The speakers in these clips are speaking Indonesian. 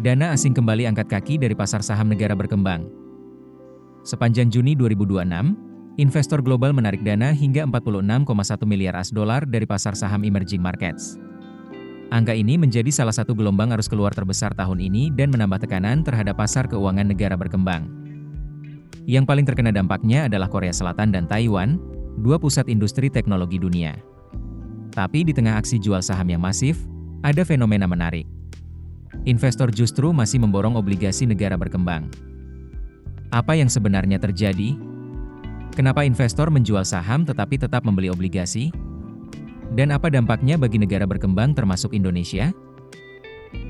Dana asing kembali angkat kaki dari pasar saham negara berkembang. Sepanjang Juni 2026, investor global menarik dana hingga 46,1 miliar US$ dari pasar saham emerging markets. Angka ini menjadi salah satu gelombang arus keluar terbesar tahun ini dan menambah tekanan terhadap pasar keuangan negara berkembang. Yang paling terkena dampaknya adalah Korea Selatan dan Taiwan, dua pusat industri teknologi dunia. Tapi di tengah aksi jual saham yang masif, ada fenomena menarik. Investor justru masih memborong obligasi negara berkembang. Apa yang sebenarnya terjadi? Kenapa investor menjual saham tetapi tetap membeli obligasi? Dan apa dampaknya bagi negara berkembang termasuk Indonesia?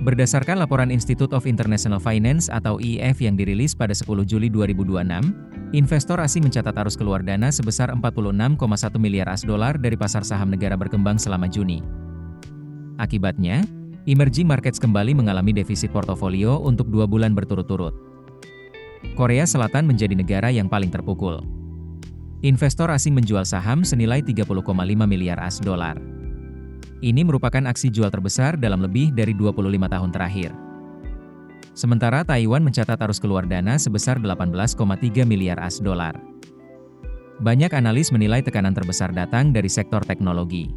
Berdasarkan laporan Institute of International Finance atau IIF yang dirilis pada 10 Juli 2026, investor asing mencatat arus keluar dana sebesar 46,1 miliar US$ dari pasar saham negara berkembang selama Juni. Akibatnya, emerging markets kembali mengalami defisit portofolio untuk 2 bulan berturut-turut. Korea Selatan menjadi negara yang paling terpukul. Investor asing menjual saham senilai 30,5 miliar US$. Ini merupakan aksi jual terbesar dalam lebih dari 25 tahun terakhir. Sementara Taiwan mencatat arus keluar dana sebesar 18,3 miliar US$. Banyak analis menilai tekanan terbesar datang dari sektor teknologi.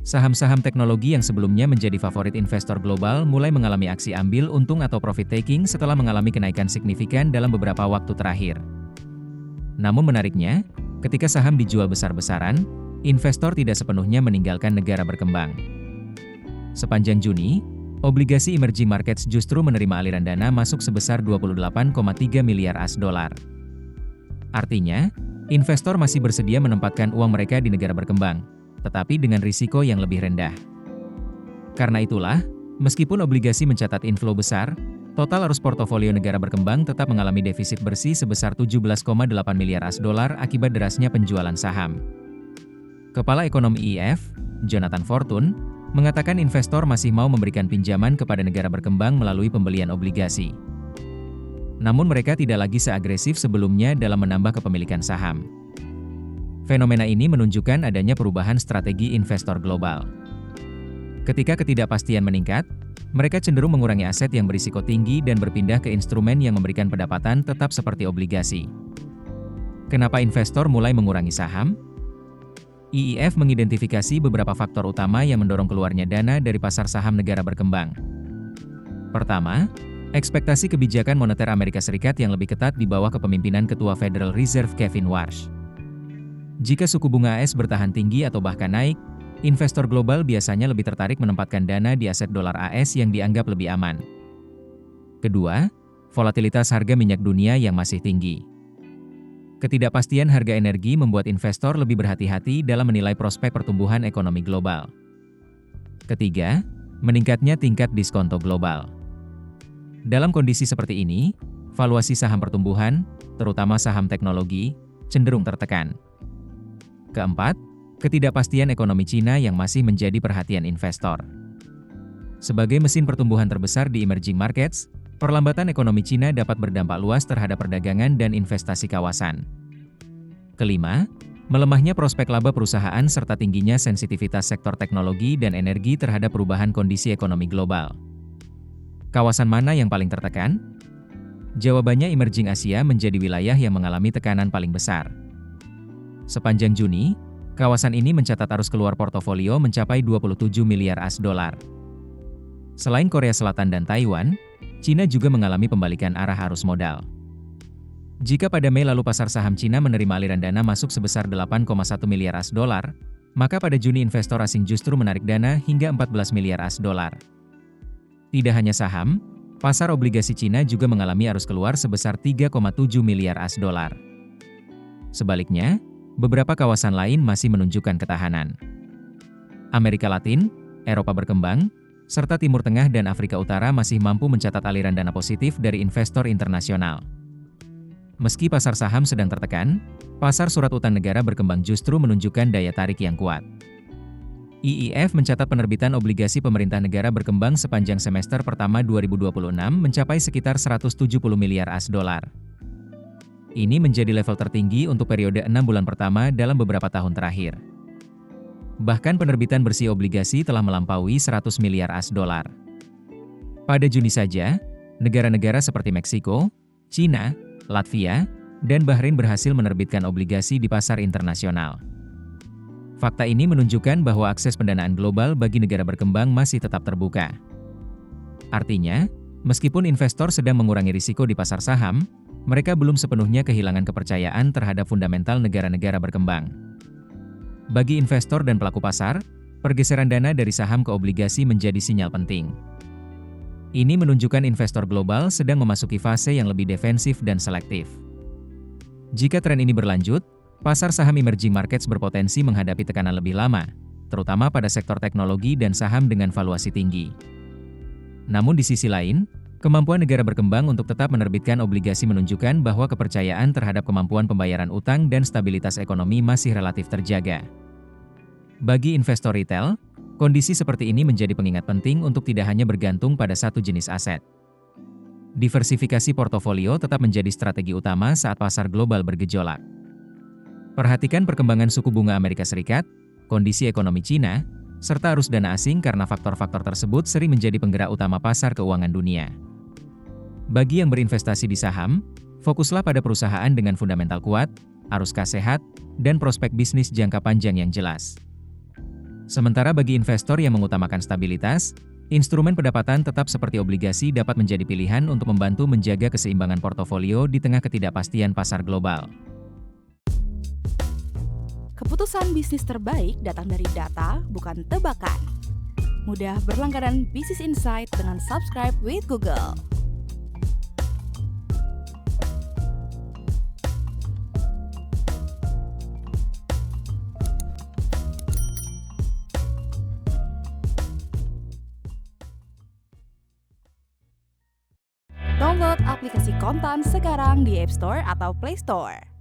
Saham-saham teknologi yang sebelumnya menjadi favorit investor global mulai mengalami aksi ambil untung atau profit taking setelah mengalami kenaikan signifikan dalam beberapa waktu terakhir. Namun menariknya, ketika saham dijual besar-besaran, investor tidak sepenuhnya meninggalkan negara berkembang. Sepanjang Juni, obligasi emerging markets justru menerima aliran dana masuk sebesar 28,3 miliar US$. Artinya, investor masih bersedia menempatkan uang mereka di negara berkembang, tetapi dengan risiko yang lebih rendah. Karena itulah, meskipun obligasi mencatat inflow besar, total arus portofolio negara berkembang tetap mengalami defisit bersih sebesar 17,8 miliar US$ akibat derasnya penjualan saham. Kepala Ekonomi IIF, Jonathan Fortune, mengatakan investor masih mau memberikan pinjaman kepada negara berkembang melalui pembelian obligasi. Namun mereka tidak lagi seagresif sebelumnya dalam menambah kepemilikan saham. Fenomena ini menunjukkan adanya perubahan strategi investor global. Ketika ketidakpastian meningkat, mereka cenderung mengurangi aset yang berisiko tinggi dan berpindah ke instrumen yang memberikan pendapatan tetap seperti obligasi. Kenapa investor mulai mengurangi saham? IIF mengidentifikasi beberapa faktor utama yang mendorong keluarnya dana dari pasar saham negara berkembang. Pertama, ekspektasi kebijakan moneter Amerika Serikat yang lebih ketat di bawah kepemimpinan Ketua Federal Reserve Kevin Warsh. Jika suku bunga AS bertahan tinggi atau bahkan naik, investor global biasanya lebih tertarik menempatkan dana di aset dolar AS yang dianggap lebih aman. Kedua, volatilitas harga minyak dunia yang masih tinggi. Ketidakpastian harga energi membuat investor lebih berhati-hati dalam menilai prospek pertumbuhan ekonomi global. Ketiga, meningkatnya tingkat diskonto global. Dalam kondisi seperti ini, valuasi saham pertumbuhan, terutama saham teknologi, cenderung tertekan. Keempat, ketidakpastian ekonomi Cina yang masih menjadi perhatian investor. Sebagai mesin pertumbuhan terbesar di emerging markets, perlambatan ekonomi Cina dapat berdampak luas terhadap perdagangan dan investasi kawasan. Kelima, melemahnya prospek laba perusahaan serta tingginya sensitivitas sektor teknologi dan energi terhadap perubahan kondisi ekonomi global. Kawasan mana yang paling tertekan? Jawabannya emerging Asia menjadi wilayah yang mengalami tekanan paling besar. Sepanjang Juni, kawasan ini mencatat arus keluar portofolio mencapai 27 miliar US$. Selain Korea Selatan dan Taiwan, Cina juga mengalami pembalikan arah arus modal. Jika pada Mei lalu pasar saham Cina menerima aliran dana masuk sebesar 8,1 miliar US$, maka pada Juni investor asing justru menarik dana hingga 14 miliar US$. Tidak hanya saham, pasar obligasi Cina juga mengalami arus keluar sebesar 3,7 miliar US$. Sebaliknya, beberapa kawasan lain masih menunjukkan ketahanan. Amerika Latin, Eropa berkembang, serta Timur Tengah dan Afrika Utara masih mampu mencatat aliran dana positif dari investor internasional. Meski pasar saham sedang tertekan, pasar surat utang negara berkembang justru menunjukkan daya tarik yang kuat. IIF mencatat penerbitan obligasi pemerintah negara berkembang sepanjang semester pertama 2026 mencapai sekitar 170 miliar US$. Ini menjadi level tertinggi untuk periode 6 bulan pertama dalam beberapa tahun terakhir. Bahkan penerbitan bersih obligasi telah melampaui 100 miliar US$. Pada Juni saja, negara-negara seperti Meksiko, China, Latvia, dan Bahrain berhasil menerbitkan obligasi di pasar internasional. Fakta ini menunjukkan bahwa akses pendanaan global bagi negara berkembang masih tetap terbuka. Artinya, meskipun investor sedang mengurangi risiko di pasar saham, mereka belum sepenuhnya kehilangan kepercayaan terhadap fundamental negara-negara berkembang. Bagi investor dan pelaku pasar, pergeseran dana dari saham ke obligasi menjadi sinyal penting. Ini menunjukkan investor global sedang memasuki fase yang lebih defensif dan selektif. Jika tren ini berlanjut, pasar saham emerging markets berpotensi menghadapi tekanan lebih lama, terutama pada sektor teknologi dan saham dengan valuasi tinggi. Namun di sisi lain, kemampuan negara berkembang untuk tetap menerbitkan obligasi menunjukkan bahwa kepercayaan terhadap kemampuan pembayaran utang dan stabilitas ekonomi masih relatif terjaga. Bagi investor retail, kondisi seperti ini menjadi pengingat penting untuk tidak hanya bergantung pada satu jenis aset. Diversifikasi portofolio tetap menjadi strategi utama saat pasar global bergejolak. Perhatikan perkembangan suku bunga Amerika Serikat, kondisi ekonomi Cina, serta arus dana asing karena faktor-faktor tersebut sering menjadi penggerak utama pasar keuangan dunia. Bagi yang berinvestasi di saham, fokuslah pada perusahaan dengan fundamental kuat, arus kas sehat, dan prospek bisnis jangka panjang yang jelas. Sementara bagi investor yang mengutamakan stabilitas, instrumen pendapatan tetap seperti obligasi dapat menjadi pilihan untuk membantu menjaga keseimbangan portofolio di tengah ketidakpastian pasar global. Keputusan bisnis terbaik datang dari data, bukan tebakan. Mudah berlangganan Business Insight dengan subscribe with Google. Download aplikasi Kontan sekarang di App Store atau Play Store.